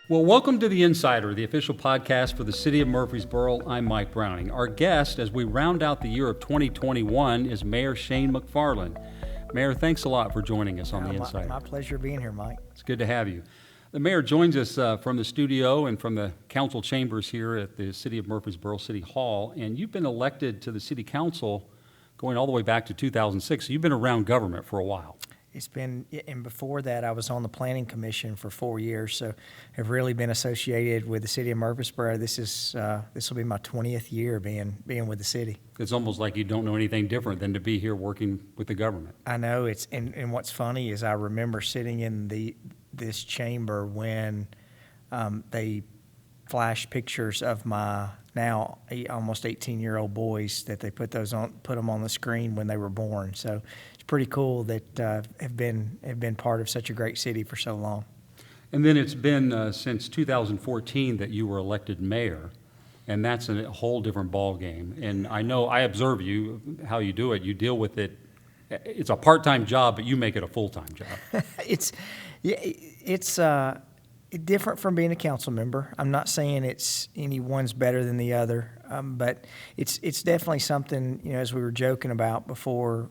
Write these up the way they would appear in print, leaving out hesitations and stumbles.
Well, welcome to The Insider, the official podcast for the City of Murfreesboro. I'm Mike Browning. Our guest, as we round out the year of 2021, is Mayor Shane McFarland. Mayor, thanks a lot for joining us on The Insider. My pleasure being here, Mike. It's good to have you. The mayor joins us from the studio and from the council chambers here at the City of Murfreesboro City Hall, and you've been elected to the City Council going all the way back to 2006. So you've been around government for a while. It's been, and before that, I was on the Planning Commission for 4 years, so have really been associated with the City of Murfreesboro. This will be my 20th year being with the city. It's almost like you don't know anything different than to be here working with the government. I know it's, and what's funny is I remember sitting in this chamber when they flashed pictures of my now almost 18-year-old boys that they put them on the screen when they were born. So it's pretty cool that have been part of such a great city for so long. And then it's been since 2014 that you were elected mayor, and that's a whole different ball game. And I know I observe you how you do it. You deal with it. It's a part-time job, but you make it a full-time job. It's different from being a council member. I'm not saying it's anyone's better than the other, but it's definitely something, as we were joking about before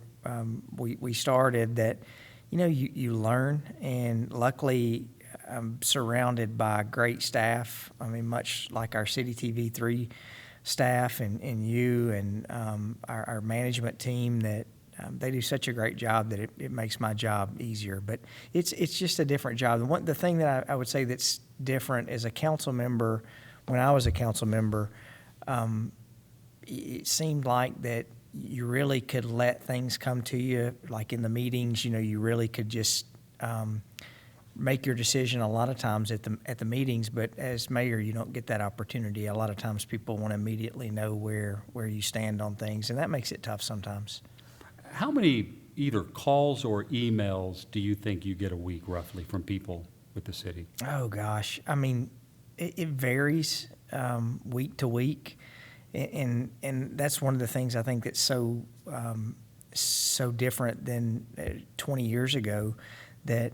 we started, that you learn, and luckily I'm surrounded by great staff. I mean, much like our City TV3 staff and you and our management team, that they do such a great job that it makes my job easier. But it's just a different job. The thing that I would say that's different as a council member, when I was a council member, it seemed like that you really could let things come to you, like in the meetings. You really could just make your decision a lot of times at the meetings. But as mayor, you don't get that opportunity. A lot of times people want to immediately know where you stand on things, and that makes it tough sometimes. How many either calls or emails do you think you get a week roughly from people with the city? Oh gosh, I mean, it varies week to week, and that's one of the things I think that's so different than 20 years ago, that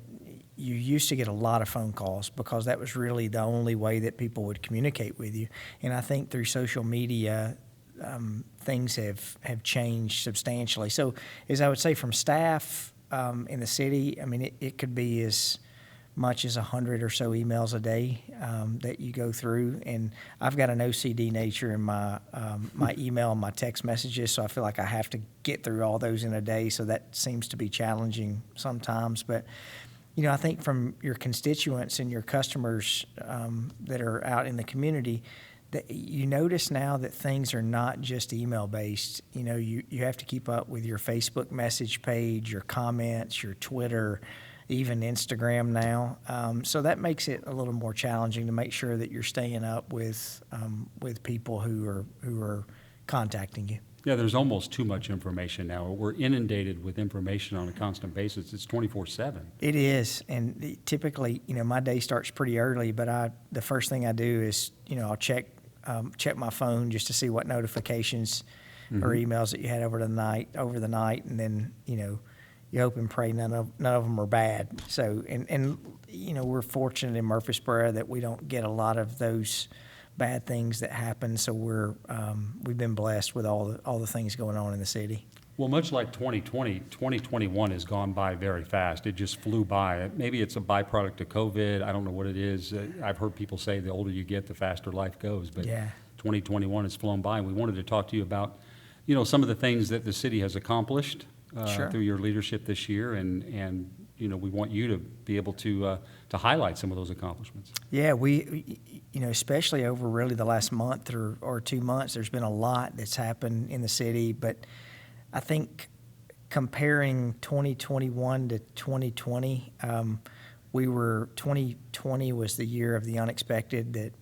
you used to get a lot of phone calls because that was really the only way that people would communicate with you. And I think through social media, things have changed substantially. So, as I would say, from staff in the city, I mean, it could be as much as 100 or so emails a day that you go through. And I've got an OCD nature in my email and my text messages, so I feel like I have to get through all those in a day. So that seems to be challenging sometimes. But I think from your constituents and your customers that are out in the community, that you notice now that things are not just email based. You have to keep up with your Facebook message page, your comments, your Twitter, even Instagram now. So that makes it a little more challenging to make sure that you're staying up with people who are contacting you. Yeah, there's almost too much information now. We're inundated with information on a constant basis. It's 24/7. It is, and typically, my day starts pretty early. But the first thing I do is, I'll check my phone just to see what notifications or emails that you had over the night, and then you hope and pray none of them are bad. So and we're fortunate in Murfreesboro that we don't get a lot of those bad things that happen. So we've been blessed with all the things going on in the city. Well, much like 2020, 2021 has gone by very fast. It just flew by. Maybe it's a byproduct of COVID. I don't know what it is. I've heard people say the older you get, the faster life goes. But yeah. 2021 has flown by, and we wanted to talk to you about, some of the things that the city has accomplished Sure. through your leadership this year, and we want you to be able to highlight some of those accomplishments. Yeah, we especially over really the last month or 2 months, there's been a lot that's happened in the city. But I think comparing 2021 to 2020, 2020 was the year of the unexpected, that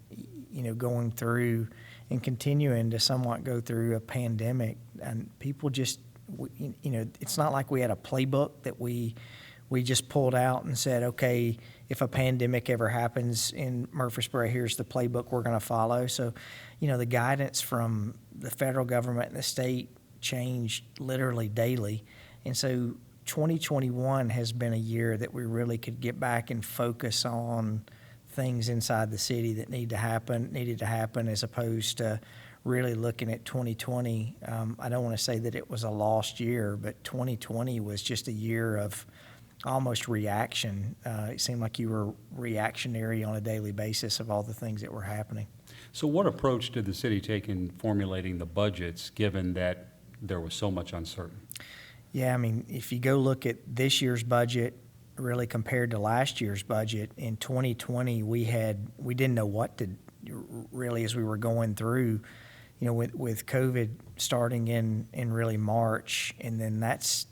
going through and continuing to somewhat go through a pandemic, and people just it's not like we had a playbook that we just pulled out and said, okay, if a pandemic ever happens in Murfreesboro, here's the playbook we're going to follow. So, the guidance from the federal government and the state changed literally daily. And so 2021 has been a year that we really could get back and focus on things inside the city that needed to happen, as opposed to really looking at 2020. I don't want to say that it was a lost year, but 2020 was just a year of almost reaction. It seemed like you were reactionary on a daily basis of all the things that were happening. So what approach did the city take in formulating the budgets, given that there was so much uncertainty? Yeah, I mean, if you go look at this year's budget, really compared to last year's budget, in 2020, we didn't know what to really, as we were going through, with COVID starting in really March, and then that's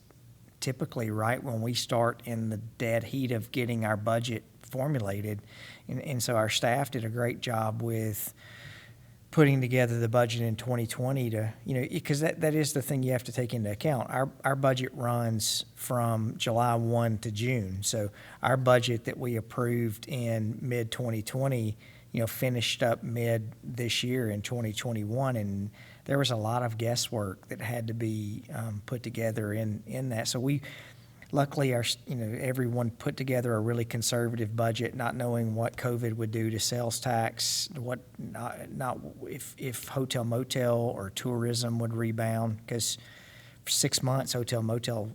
typically right when we start in the dead heat of getting our budget formulated. And so our staff did a great job with putting together the budget in 2020 to, because that is the thing you have to take into account. Our budget runs from July 1 to June. So our budget that we approved in mid-2020, finished up mid this year in 2021. And there was a lot of guesswork that had to be put together in that. So luckily, everyone put together a really conservative budget, not knowing what COVID would do to sales tax, if hotel motel or tourism would rebound, because for 6 months hotel motel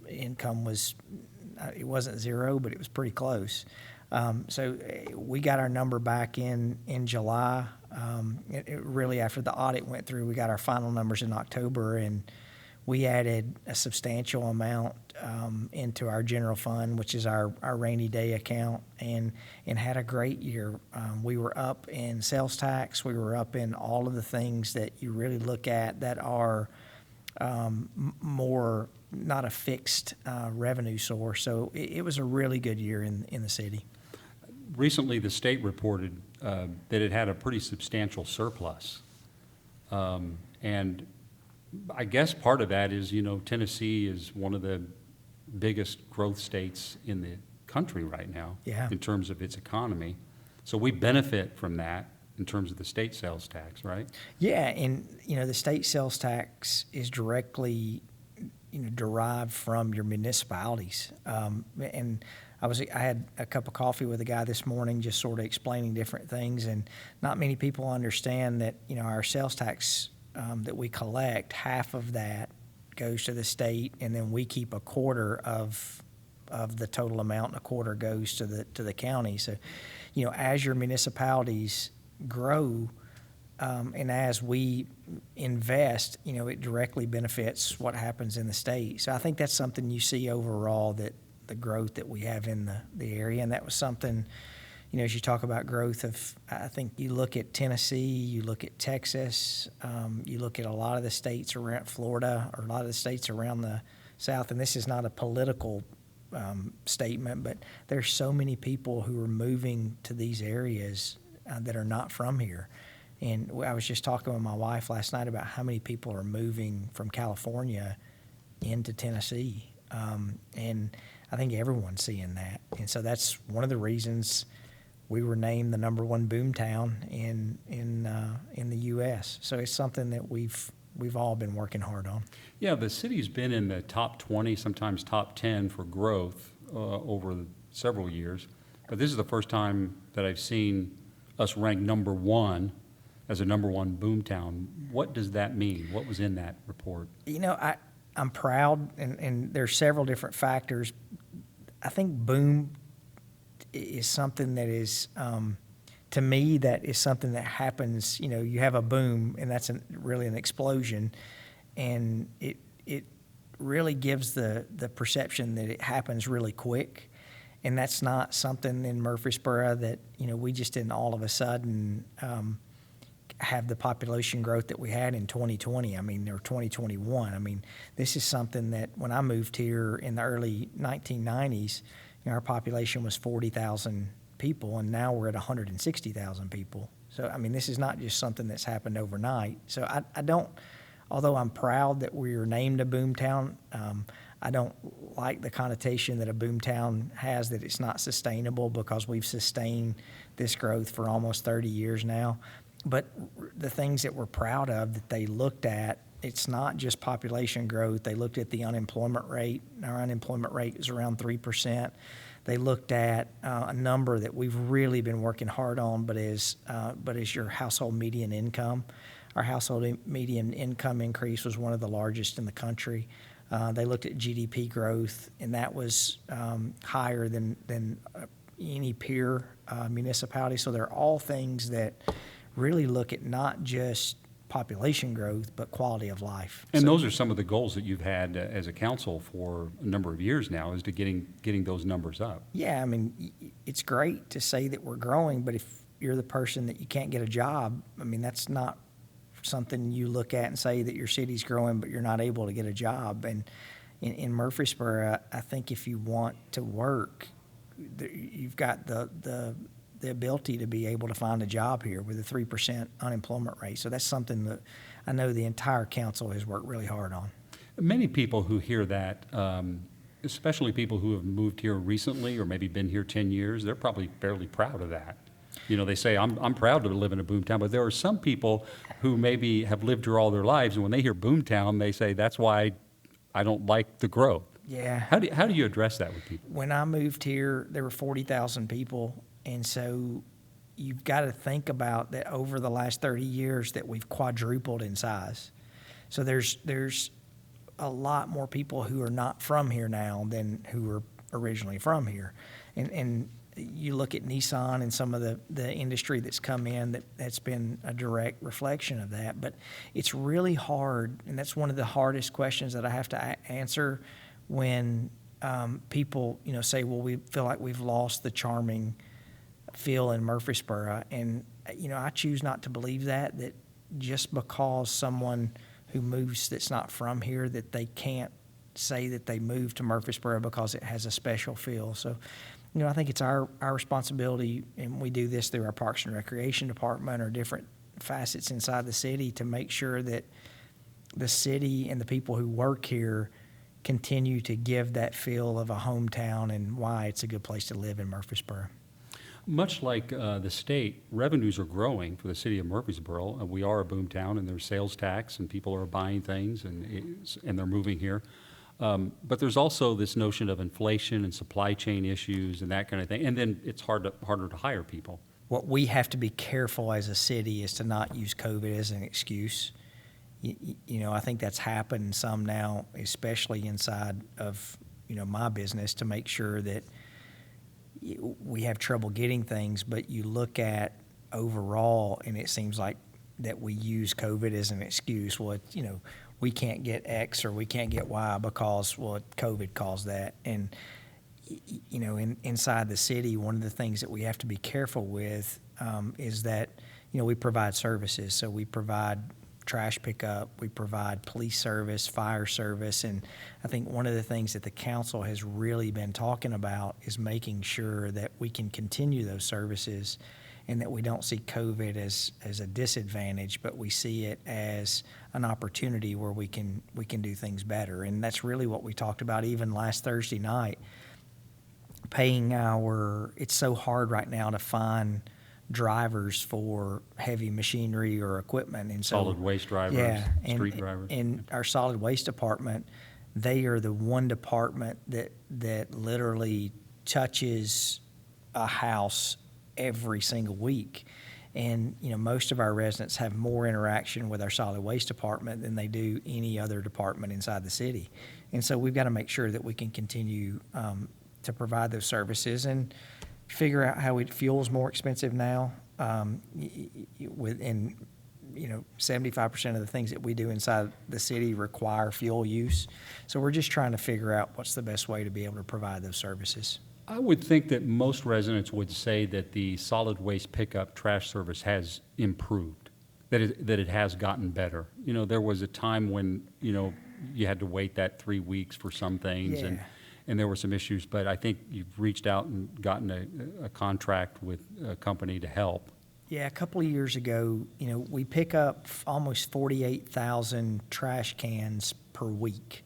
income it wasn't zero, but it was pretty close. So we got our number back in July. Really, after the audit went through, we got our final numbers in October, and we added a substantial amount into our general fund, which is our rainy day account, and had a great year. We were up in sales tax. We were up in all of the things that you really look at that are more not a fixed revenue source. So it was a really good year in the city. Recently, the state reported that it had a pretty substantial surplus. And I guess part of that is, Tennessee is one of the biggest growth states in the country right now, yeah, in terms of its economy. So we benefit from that in terms of the state sales tax, right? Yeah, and, the state sales tax is directly, derived from your municipalities. And I had a cup of coffee with a guy this morning just sort of explaining different things, and not many people understand that, our sales tax that we collect, half of that goes to the state, and then we keep a quarter of the total amount, and a quarter goes to the county. So, as your municipalities grow, and as we invest, it directly benefits what happens in the state. So I think that's something you see overall, that the growth that we have in the area, and that was something, as you talk about growth I think you look at Tennessee, you look at Texas, you look at a lot of the states around Florida, or a lot of the states around the South, and this is not a political statement, but there's so many people who are moving to these areas that are not from here. And I was just talking with my wife last night about how many people are moving from California into Tennessee, and I think everyone's seeing that. And so that's one of the reasons we were named the #1 boomtown in the U.S. So it's something that we've all been working hard on. Yeah, the city's been in the top 20, sometimes top 10 for growth over several years. But this is the first time that I've seen us ranked #1 as a #1 boomtown. What does that mean? What was in that report? I'm proud, and there's several different factors. I think boom is something that is, to me, that is something that happens. You have a boom, and that's really an explosion, and it really gives the perception that it happens really quick, and that's not something in Murfreesboro that we just didn't all of a sudden have the population growth that we had in 2020. Or 2021. This is something that when I moved here in the early 1990s, our population was 40,000 people, and now we're at 160,000 people. So, this is not just something that's happened overnight. So I don't, although I'm proud that we are named a boomtown, I don't like the connotation that a boomtown has, that it's not sustainable, because we've sustained this growth for almost 30 years now. But the things that we're proud of that they looked at it's not just population growth. They looked at the unemployment rate. Our unemployment rate is around 3%. They looked at a number that we've really been working hard on, but is your household median income. Our household median income increase was one of the largest in the country. They looked at GDP growth, and that was higher than any peer municipality. So they're all things that really look at not just population growth, but quality of life. And So- those are some of the goals that you've had as a council for a number of years now, is to getting those numbers up. Yeah, I mean, it's great to say that we're growing, but if you're the person that you can't get a job, I mean, that's not something you look at and say that your city's growing, but you're not able to get a job. And in Murfreesboro, I think if you want to work, you've got the ability to be able to find a job here with a 3% unemployment rate. So that's something that I know the entire council has worked really hard on. Many people who hear that, especially people who have moved here recently or maybe been here 10 years, they're probably fairly proud of that. You know, they say, I'm proud to live in a boomtown, but there are some people who maybe have lived here all their lives, and when they hear boomtown, they say, that's why I don't like the growth. Yeah. How do you address that with people? When I moved here, there were 40,000 people, and so you've got to think about that over the last 30 years that we've quadrupled in size. So there's a lot more people who are not from here now than who were originally from here. And you look at Nissan and some of the industry that's come in, that's been a direct reflection of that. But it's really hard, and that's one of the hardest questions that I have to answer when people, say, well, we feel like we've lost the charming feel in Murfreesboro. And, I choose not to believe that just because someone who moves that's not from here, that they can't say that they moved to Murfreesboro because it has a special feel. So, I think it's our responsibility, and we do this through our Parks and Recreation Department or different facets inside the city, to make sure that the city and the people who work here continue to give that feel of a hometown and why it's a good place to live in Murfreesboro. Much like the state, revenues are growing for the city of Murfreesboro. We are a boomtown, and there's sales tax, and people are buying things, and they're moving here. But there's also this notion of inflation and supply chain issues and that kind of thing. And then it's harder to hire people. What we have to be careful as a city is to not use COVID as an excuse. I think that's happened some now, especially inside of, my business, to make sure that we have trouble getting things. But you look at overall, and it seems like that we use COVID as an excuse. Well, we can't get X or we can't get Y because, COVID caused that. And, inside the city, one of the things that we have to be careful with is that, we provide services. So we provide trash pickup, we provide police service, fire service, and I think one of the things that the council has really been talking about is making sure that we can continue those services and that we don't see COVID as a disadvantage, but we see it as an opportunity where we can do things better. And that's really what we talked about even last Thursday night. It's so hard right now to find drivers for heavy machinery or equipment, and so Solid waste drivers, street drivers. In our solid waste department, they are the one department that literally touches a house every single week. And, most of our residents have more interaction with our solid waste department than they do any other department inside the city. And so we've got to make sure that we can continue to provide those services and figure out how fuel's more expensive now. 75% of the things that we do inside the city require fuel use. So we're just trying to figure out what's the best way to be able to provide those services. I would think that most residents would say that the solid waste pickup trash service has improved, that it has gotten better. There was a time when, you had to wait that 3 weeks for some things, Yeah. and there were some issues, but I think you've reached out and gotten a contract with a company to help. Yeah, a couple of years ago, we pick up almost 48,000 trash cans per week.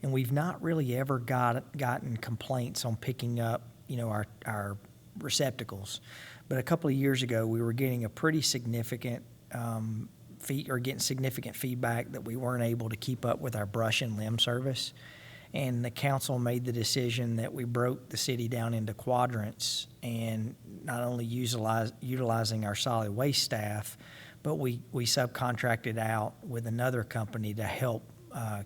And we've not really ever gotten complaints on picking up, our receptacles. But a couple of years ago, we were getting a pretty significant getting significant feedback that we weren't able to keep up with our brush and limb service. And the council made the decision that we broke the city down into quadrants and not only utilizing our solid waste staff, but we subcontracted out with another company to help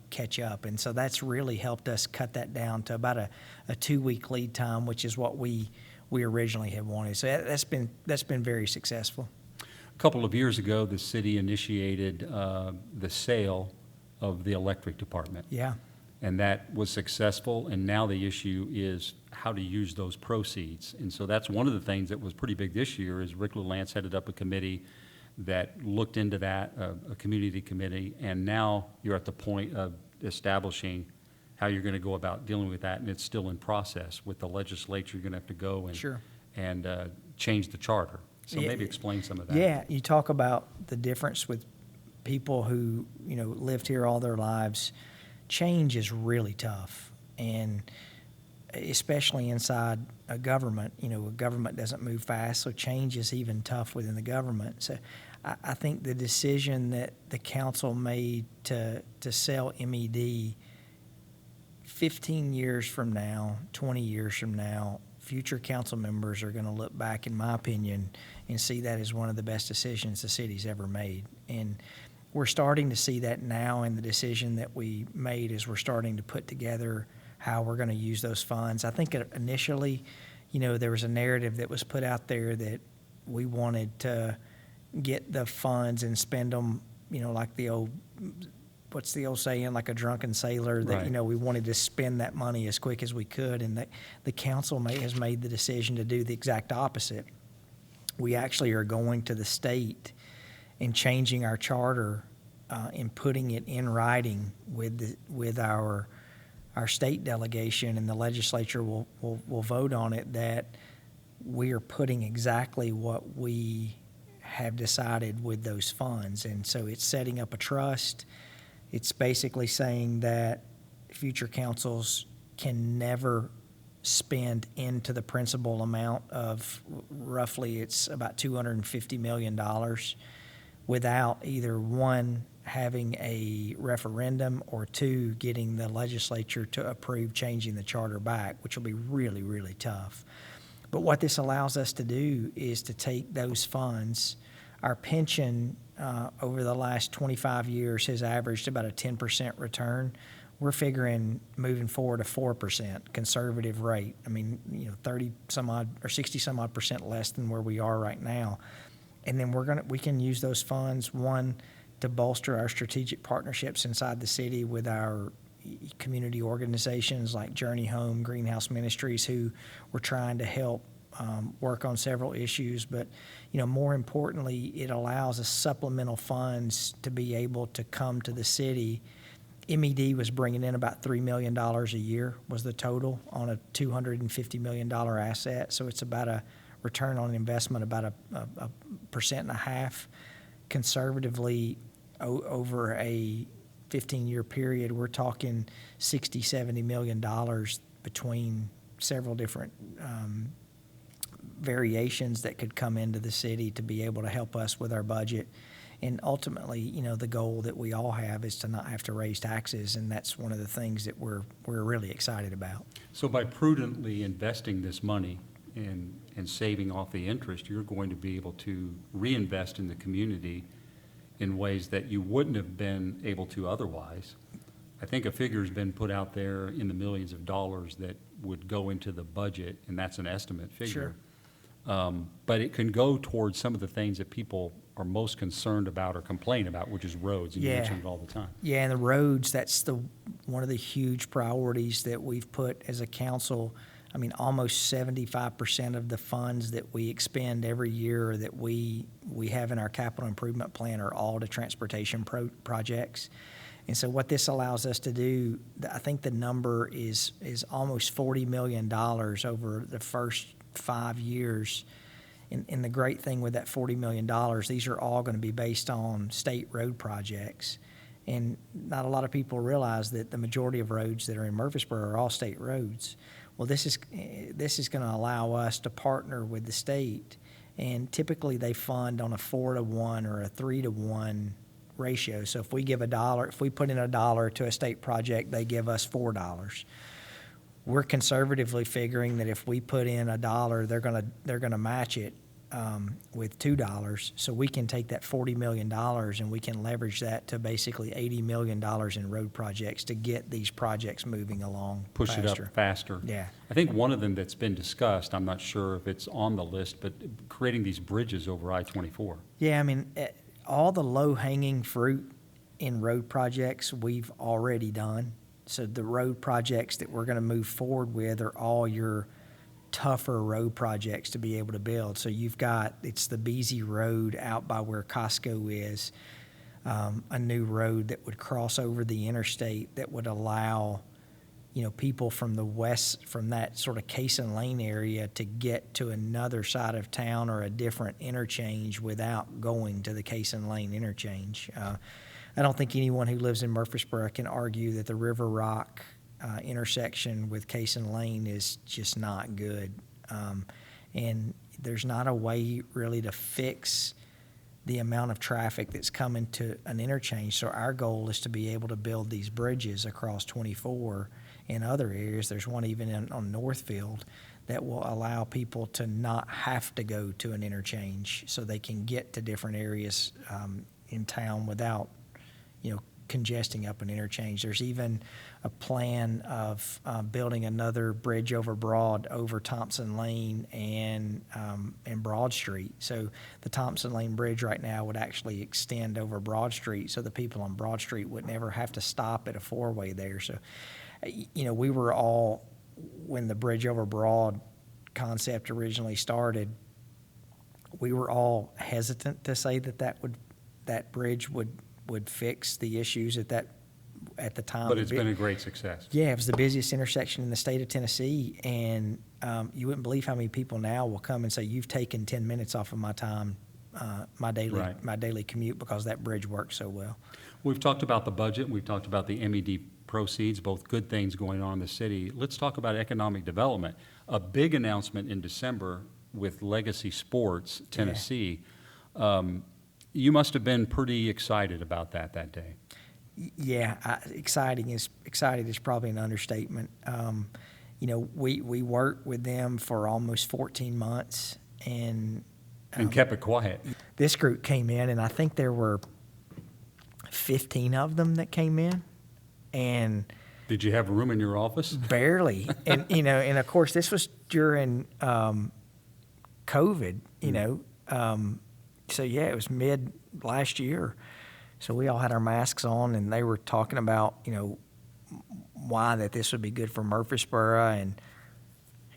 catch up. And so that's really helped us cut that down to about a 2-week lead time, which is what we originally had wanted. So that's been very successful. A couple of years ago, the city initiated the sale of the electric department. Yeah. And that was successful, and now the issue is how to use those proceeds. And so that's one of the things that was pretty big this year is Rick LaLance headed up a committee that looked into that, a community committee, and now you're at the point of establishing how you're going to go about dealing with that, and it's still in process. With the legislature, you're going to have to go and, Sure. and change the charter. So Yeah, maybe explain some of that. Yeah, you talk about the difference with people who, lived here all their lives. Change is really tough, and especially inside a government. A government doesn't move fast, so change is even tough within the government. So I think the decision that the council made to sell MED 15 years from now, 20 years from now, future council members are going to look back, in my opinion, and see that as one of the best decisions the city's ever made. And we're starting to see that now in the decision that we made as we're starting to put together how we're going to use those funds. I think initially, there was a narrative that was put out there that we wanted to get the funds and spend them, like what's the old saying, like a drunken sailor, that, Right. We wanted to spend that money as quick as we could. And the council has made the decision to do the exact opposite. We actually are going to the state and changing our charter and putting it in writing with our state delegation, and the legislature will vote on it, that we are putting exactly what we have decided with those funds. And so it's setting up a trust. It's basically saying that future councils can never spend into the principal amount of roughly, it's about $250 million, without either one, having a referendum, or two, getting the legislature to approve changing the charter back, which will be really, really tough. But what this allows us to do is to take those funds. Our pension over the last 25 years has averaged about a 10% return. We're figuring moving forward a 4% conservative rate. 30 some odd or 60 some odd percent less than where we are right now. And then we can use those funds, one, to bolster our strategic partnerships inside the city with our community organizations like Journey Home, Greenhouse Ministries, who we're trying to help work on several issues. But, more importantly, it allows us supplemental funds to be able to come to the city. MED was bringing in about $3 million a year was the total on a $250 million asset. So it's about a return on investment about a 1.5%. Conservatively, over a 15-year period, we're talking $60-70 million between several different variations that could come into the city to be able to help us with our budget. And ultimately, the goal that we all have is to not have to raise taxes, and that's one of the things that we're really excited about. So by prudently investing this money and saving off the interest, you're going to be able to reinvest in the community in ways that you wouldn't have been able to otherwise. I think a figure has been put out there in the millions of dollars that would go into the budget, and that's an estimate figure. Sure. But it can go towards some of the things that people are most concerned about or complain about, which is roads, and you mention it all the time. Yeah, and the roads, that's one of the huge priorities that we've put as a council. Almost 75% of the funds that we expend every year that we have in our capital improvement plan are all to transportation projects. And so what this allows us to do, I think the number is almost $40 million over the first 5 years. And the great thing with that $40 million, these are all going to be based on state road projects. And not a lot of people realize that the majority of roads that are in Murfreesboro are all state roads. Well, this is going to allow us to partner with the state, and typically they fund on a 4-to-1 or a 3-to-1 ratio. So if we give $1, if we put in $1 to a state project, they give us $4. We're conservatively figuring that if we put in $1, they're gonna match it with $2. So we can take that $40 million and we can leverage that to basically $80 million in road projects to get these projects moving along Push faster. it up faster. Yeah. I think one of them that's been discussed, I'm not sure if it's on the list, but creating these bridges over I-24. Yeah, I mean, all the low-hanging fruit in road projects we've already done. So the road projects that we're going to move forward with are all your tougher road projects to be able to build. So you've got, it's the Beasy Road out by where Costco is, a new road that would cross over the interstate that would allow, people from the west, from that sort of Cason Lane area to get to another side of town or a different interchange without going to the Cason Lane interchange. I don't think anyone who lives in Murfreesboro can argue that the River Rock intersection with Cason Lane is just not good. And there's not a way really to fix the amount of traffic that's coming to an interchange. So our goal is to be able to build these bridges across 24 in other areas. There's one even on Northfield that will allow people to not have to go to an interchange so they can get to different areas in town without congesting up an interchange. There's even a plan of building another bridge over Broad over Thompson Lane and Broad Street. So the Thompson Lane Bridge right now would actually extend over Broad Street, so the people on Broad Street would never have to stop at a four-way there. So, we were all, when the bridge over Broad concept originally started, we were all hesitant to say that bridge would fix the issues at the time. But it's been a great success. Yeah, it was the busiest intersection in the state of Tennessee, and you wouldn't believe how many people now will come and say, "You've taken 10 minutes off of my time, my daily commute, because that bridge works so well." We've talked about the budget. We've talked about the MED proceeds, both good things going on in the city. Let's talk about economic development. A big announcement in December with Legacy Sports, Tennessee. Yeah. You must have been pretty excited about that day. Yeah, excited is probably an understatement. We worked with them for almost 14 months and kept it quiet. This group came in, and I think there were 15 of them that came in. And did you have room in your office? Barely. And and of course this was during COVID. So yeah, it was mid last year. So we all had our masks on, and they were talking about why that this would be good for Murfreesboro,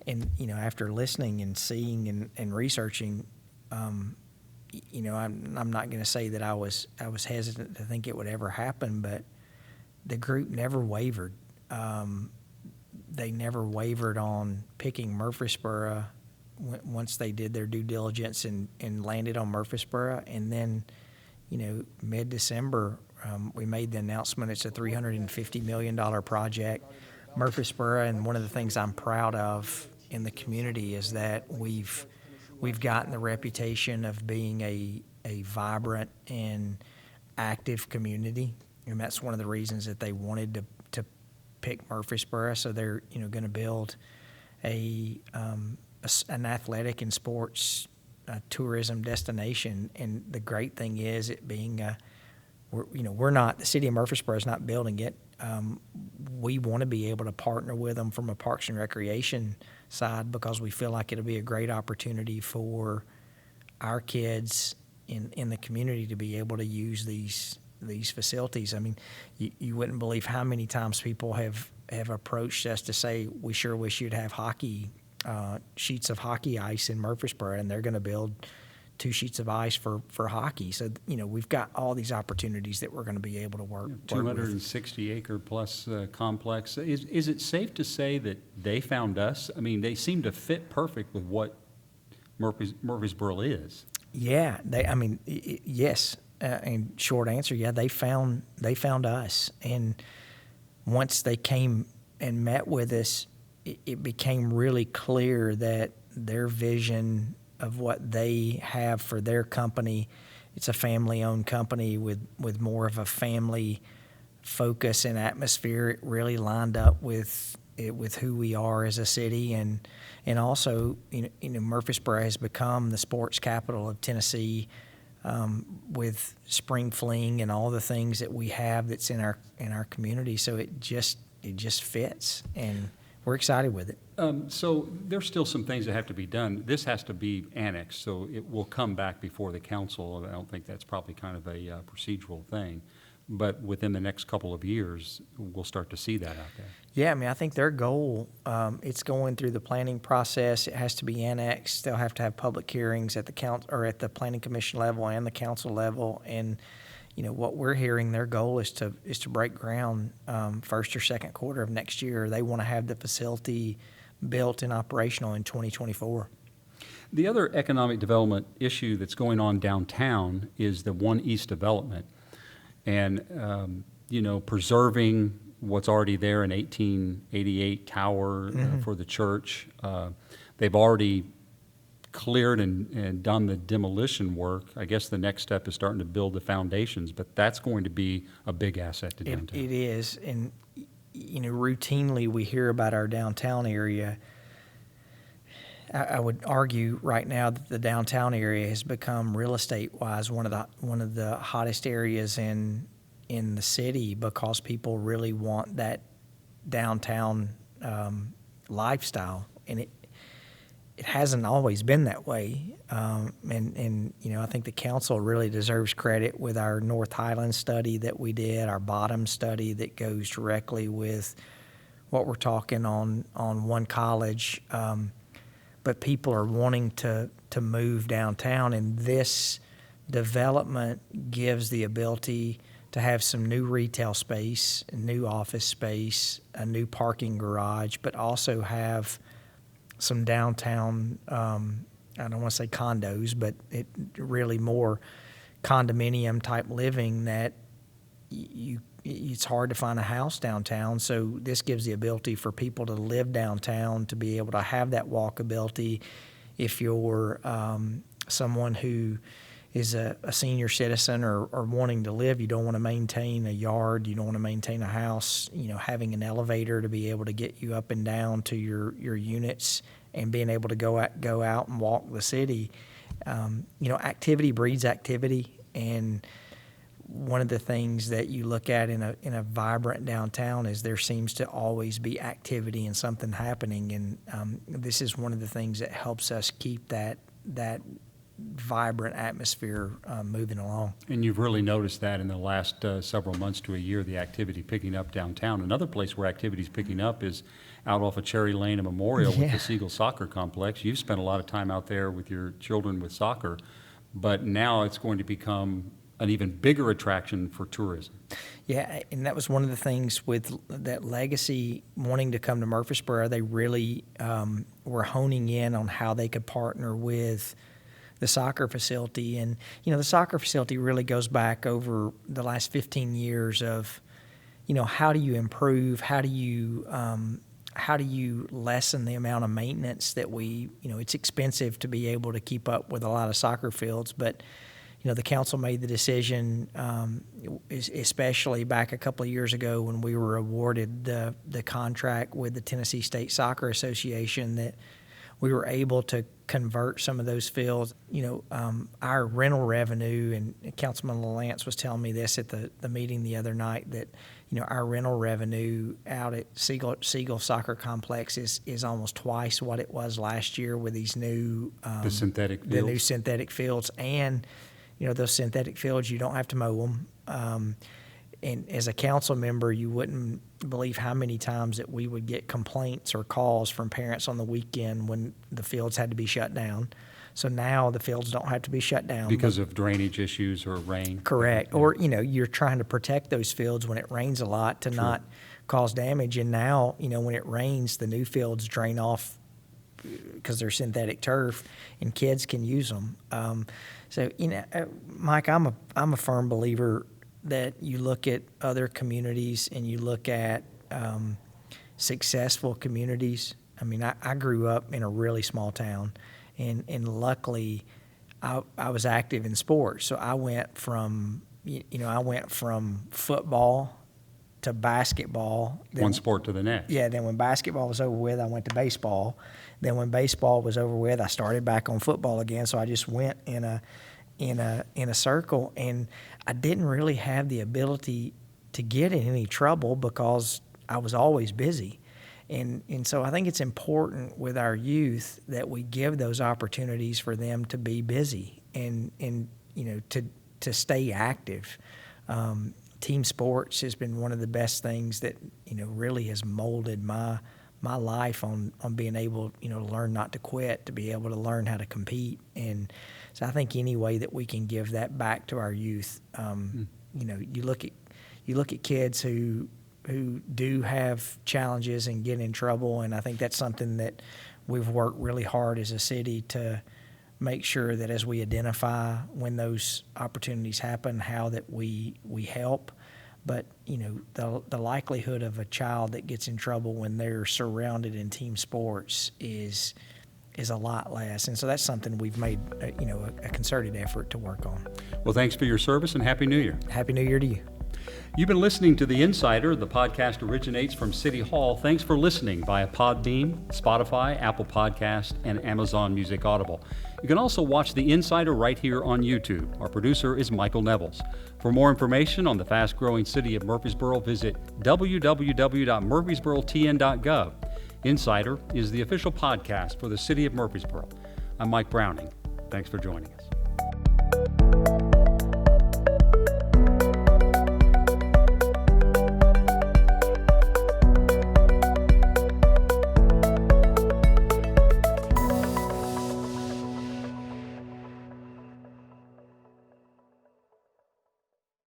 and after listening and seeing and researching, I'm not going to say that I was hesitant to think it would ever happen, but the group never wavered. They never wavered on picking Murfreesboro once they did their due diligence and landed on Murfreesboro. And then, mid-December, we made the announcement. It's a $350 million project. Murfreesboro, and one of the things I'm proud of in the community is that we've gotten the reputation of being a vibrant and active community. And that's one of the reasons that they wanted to pick Murfreesboro. So they're going to build an athletic and sports tourism destination. And the great thing is, it being we're not, the city of Murfreesboro is not building it. We want to be able to partner with them from a Parks and Recreation side, because we feel like it'll be a great opportunity for our kids in the community to be able to use these facilities. I mean, you wouldn't believe how many times people have approached us to say, "We sure wish you'd have hockey sheets of hockey ice in Murfreesboro," and they're going to build 2 sheets of ice for hockey. So we've got all these opportunities that we're going to be able to work. 260 acre plus complex. Is it safe to say that they found us? I mean, they seem to fit perfect with what Murfreesboro is. Yeah, yes. And short answer, yeah, they found us. And once they came and met with us, it became really clear that their vision of what they have for their company it's a family-owned company with more of a family focus and atmosphere. It really lined up with who we are as a city, and also Murfreesboro has become the sports capital of Tennessee, with spring fling and all the things that we have that's in our community. So it just fits, and we're excited with it. So there's still some things that have to be done. This has to be annexed, so it will come back before the council. I don't think that's probably kind of a procedural thing. But within the next couple of years, we'll start to see that out there. Yeah, I mean, I think their goal, it's going through the planning process. It has to be annexed. They'll have to have public hearings at the at the Planning Commission level and the council level. And what we're hearing, their goal is to break ground first or second quarter of next year. They want to have the facility built and operational in 2024. The other economic development issue that's going on downtown is the One East development. And, preserving what's already there, an 1888 tower for the church. They've already cleared and done the demolition work. I guess the next step is starting to build the foundations, but that's going to be a big asset to downtown. It is. And, routinely we hear about our downtown area. I would argue right now that the downtown area has become real estate-wise one of the hottest areas in the city, because people really want that downtown lifestyle, and it hasn't always been that way. And I think the council really deserves credit with our North Highland study that we did, our Bottom study that goes directly with what we're talking on One College. But people are wanting to move downtown, and this development gives the ability to have some new retail space, new office space, a new parking garage, but also have some downtown, I don't want to say condos, but it really more condominium type living that it's hard to find a house downtown. So this gives the ability for people to live downtown, to be able to have that walkability. If you're someone who is a senior citizen or wanting to live, you don't want to maintain a yard, you don't want to maintain a house, having an elevator to be able to get you up and down to your units, and being able to go out and walk the city. Activity breeds activity, and one of the things that you look at in a vibrant downtown is there seems to always be activity and something happening, and this is one of the things that helps us keep that vibrant atmosphere moving along. And you've really noticed that in the last several months to a year, the activity picking up downtown. Another place where activity is picking up is out off of Cherry Lane and Memorial with the Siegel Soccer Complex. You've spent a lot of time out there with your children with soccer, but now it's going to become an even bigger attraction for tourism. Yeah, and that was one of the things with that Legacy wanting to come to Murfreesboro. They really were honing in on how they could partner with the soccer facility. And, the soccer facility really goes back over the last 15 years of, how do you improve? How do you lessen the amount of maintenance that it's expensive to be able to keep up with a lot of soccer fields, but the council made the decision, especially back a couple of years ago when we were awarded the contract with the Tennessee State Soccer Association, that we were able to convert some of those fields. Our rental revenue, and Councilman LaLance was telling me this at the meeting the other night, that our rental revenue out at Siegel Soccer Complex is almost twice what it was last year with these new the synthetic fields. The new synthetic fields. And those synthetic fields, you don't have to mow them. And as a council member, you wouldn't believe how many times that we would get complaints or calls from parents on the weekend when the fields had to be shut down. So now the fields don't have to be shut down. Because of drainage issues or rain. Correct. Or, you're trying to protect those fields when it rains a lot to not cause damage. And now, when it rains, the new fields drain off because they're synthetic turf, and kids can use them. So, Mike, I'm a firm believer that you look at other communities and you look at successful communities. I mean, I grew up in a really small town, and luckily I was active in sports. So I went from, I went from football to basketball. One sport to the next. Yeah, then when basketball was over with, I went to baseball. Then when baseball was over with, I started back on football again. So I just went in a circle, and I didn't really have the ability to get in any trouble because I was always busy. And so I think it's important with our youth that we give those opportunities for them to be busy and to stay active. Team sports has been one of the best things that really has molded my life on being able to learn not to quit, to be able to learn how to compete. And so I think any way that we can give that back to our youth, you look at kids who do have challenges and get in trouble, and I think that's something that we've worked really hard as a city to make sure that as we identify when those opportunities happen, how that we help. But the likelihood of a child that gets in trouble when they're surrounded in team sports is a lot less, and so that's something we've made a concerted effort to work on. Well, thanks for your service, and Happy New Year. Happy New Year to you. You've been listening to The Insider. The podcast originates from City Hall. Thanks for listening via Podbean, Spotify, Apple Podcast, and Amazon Music Audible. You can also watch The Insider right here on YouTube. Our producer is Michael Nevels. For more information on the fast-growing city of Murfreesboro, visit www.murfreesborotn.gov. Insider is the official podcast for the city of Murfreesboro. I'm Mike Browning. Thanks for joining us.